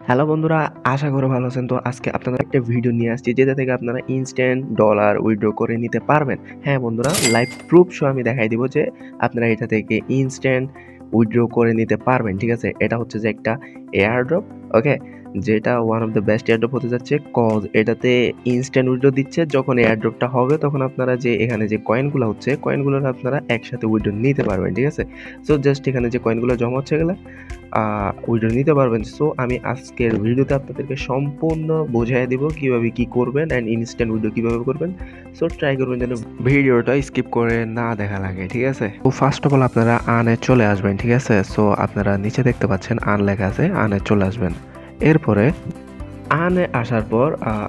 Hello বন্ধুরা, আশা করি ভালো আছেন। তো আজকে আপনাদের একটা ভিডিও নিয়ে আসছি যেটা থেকে আপনারা ইনস্ট্যান্ট ডলার উইথড্র করে নিতে পারবেন। হ্যাঁ বন্ধুরা, লাইভ প্রুফ সহ আমি দেখাই দিব যে আপনারা এটা থেকে ইনস্ট্যান্ট উইথড্র করে নিতে পারবেন। ঠিক আছে, এটা হচ্ছে যে একটা এয়ারড্রপ। ওকে, যেটা one of the best airdrop হতে যাচ্ছে, কজ এটাতে ইনস্ট্যান্ট উইথড্র দিচ্ছে। যখন এয়ারড্রপটা হবে তখন আপনারা যে এখানে যে কয়েনগুলো হচ্ছে কয়েনগুলো আপনারা একসাথে উইথড্র নিতে পারবেন। ঠিক আছে, সো জাস্ট এখানে যে কয়েনগুলো জমা হচ্ছে গেলে উইথড্র নিতে পারবেন। সো আমি আজকের ভিডিওতে আপনাদেরকে সম্পূর্ণ বোঝাই দিব কিভাবে কি করবেন অ্যান্ড ইনস্ট্যান্ট উইথড্র কিভাবে করবেন। সো ট্রাই করবেন যেন ভিডিওটা স্কিপ করে না দেখা লাগে। ঠিক আছে, তো ফার্স্ট অফ অল আপনারা আনে চলে আসবেন। ঠিক আছে, সো আপনারা নিচে দেখতে পাচ্ছেন আন লেখা আছে, আনে চলে আসবেন। এরপরে আনে আসার পর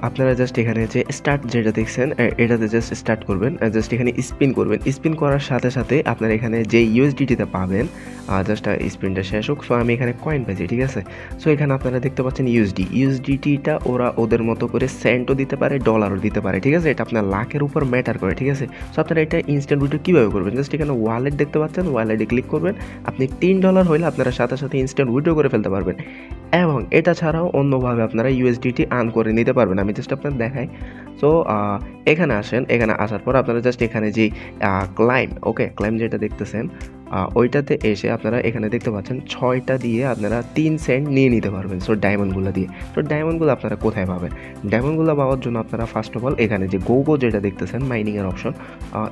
আপনারা জাস্ট এখানে যে স্টার্ট যেটা দেখছেন এটাতে জাস্ট স্টার্ট করবেন। জাস্ট এখানে স্পিন করবেন। স্পিন করার সাথে সাথে আপনারা এখানে যে ইউএসডিটিতে পাবেন, জাস্ট স্পিনটা শেষ হোক। সো আমি এখানে কয়েন পেয়েছি। ঠিক আছে, সো এখানে আপনারা দেখতে পাচ্ছেন ইউএসডিটিটা ওরা ওদের মতো করে সেন্টও দিতে পারে, ডলারও দিতে পারে। ঠিক আছে, এটা আপনার লাখের উপর ম্যাটার করে। ঠিক আছে, সো আপনারা এটা ইনস্ট্যান্ট উইথড্র কীভাবে করবেন, জাস্ট এখানে ওয়ালেট দেখতে পাচ্ছেন, ওয়ালেটে ক্লিক করবেন। আপনি $3 হলে আপনারা সাথে সাথে ইনস্ট্যান্ট উইথড্র করে ফেলতে পারবেন এবং এটা ছাড়াও অন্যভাবে আপনারা ইউএসডিটি আর্ন করে নিতে পারবেন। আমি জাস্ট আপনাদের দেখাই। সো এখানে আসেন। এখানে আসার পর আপনারা জাস্ট এখানে যে ক্লাইম যেটা দেখতেছেন ওইটাতে এসে আপনারা এখানে দেখতে পাচ্ছেন 6টা দিয়ে আপনারা 3 সেন্ট নিয়ে নিতে পারবেন। সো ডায়মন্ডগুলো দিয়ে। তো ডায়মন্ডগুলো আপনারা কোথায় পাবেন? ডায়মন্ডগুলো পাওয়ার জন্য আপনারা ফার্স্ট অফ অল এখানে যে গো যেটা দেখতেছেন মাইনিংয়ের অপশন,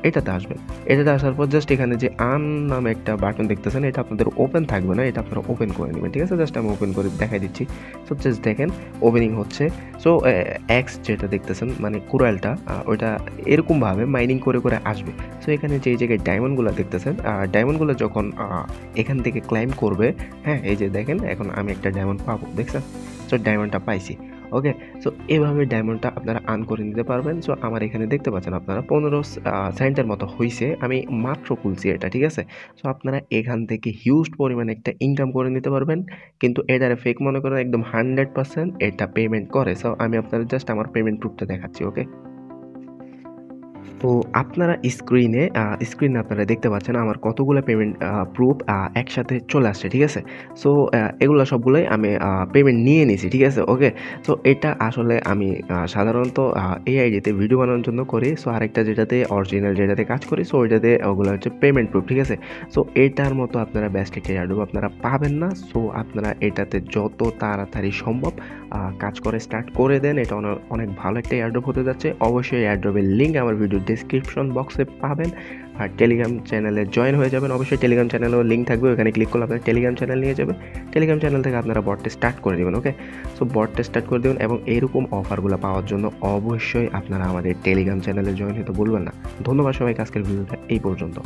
এটাতে আসবেন। এটাতে আসার পর জাস্ট এখানে যে আর্ন নামে একটা বাটন দেখতেছেন, এটা আপনাদের ওপেন থাকবে না, এটা আপনারা ওপেন করে নেবেন। ঠিক আছে, জাস্ট আমি ওপেন করে দেখাই দিচ্ছি। সো জাস্ট দেখেন ওপেনিং হচ্ছে। সো এক্স যেটা দেখতেছেন মানে কুরাইলটা, ওইটা এরকমভাবে মাইনিং করে করে আসবে। সো এখানে যে এই জায়গায় ডায়মন্ডগুলো দেখতেছেন, ডায়মন্ডগুলো যখন এখান থেকে ক্লাইম করবে, হ্যাঁ এই যে দেখেন এখন আমি একটা ডায়মন্ড পাবো, দেখছেন? সো ডায়মন্ডটা পাইছি। ওকে, সো এভাবে ডায়মন্ডটা আপনারা আর্ন করে নিতে পারবেন। সো আমার এখানে দেখতে পাচ্ছেন আপনারা 15 সেন্টের মতো হয়েছে, আমি মাত্র খুলছি এটা। ঠিক আছে, সো আপনারা এখান থেকে হিউজ পরিমাণে একটা ইনকাম করে নিতে পারবেন, কিন্তু এটারে ফেক মনে করেন একদম 100% এটা পেমেন্ট করে। সো আমি আপনাদের জাস্ট আমার পেমেন্ট প্রুফটা দেখাচ্ছি। ওকে, তো আপনারা স্ক্রিনে আপনারা দেখতে পাচ্ছেন আমার কতগুলো পেমেন্ট প্রুফ একসাথে চলে আসছে। ঠিক আছে, সো এগুলো সবগুলোই আমি পেমেন্ট নিয়ে নিয়েছি। ঠিক আছে, ওকে, তো এটা আসলে আমি সাধারণত এই আইডিতে ভিডিও বানানোর জন্য করি। সো আরেকটা যেটাতে অরিজিনাল যেটাতে কাজ করি, সো ওইটাতে ওগুলো হচ্ছে পেমেন্ট প্রুফ। ঠিক আছে, সো এটার মতো আপনারা বেস্ট একটা এয়ারড্রপ আপনারা পাবেন না। সো আপনারা এটাতে যত তাড়াতাড়ি সম্ভব কাজ করে স্টার্ট করে দেন। এটা অনেক ভালো একটা এয়ারড্রপ হতে যাচ্ছে। অবশ্যই এয়ারড্রপের লিঙ্ক আমার ভিডিও ডেসক্রিপশন বক্সে পাবেন। আর টেলিগ্রাম চ্যানেলে জয়েন হয়ে যাবেন। অবশ্যই টেলিগ্রাম চ্যানেলেও লিঙ্ক থাকবে, ওখানে ক্লিক করলে আপনার টেলিগ্রাম চ্যানেল নিয়ে যাবে। টেলিগ্রাম চ্যানেল থেকে আপনারা বটটা স্টার্ট করে দেবেন। ওকে, সো বটটা স্টার্ট করে দেবেন এবং এরকম অফারগুলো পাওয়ার জন্য অবশ্যই আপনারা আমাদের টেলিগ্রাম চ্যানেলে জয়েন হতে ভুলবেন না। ধন্যবাদ সবাইকে, আজকের ভিডিওটা এই পর্যন্ত।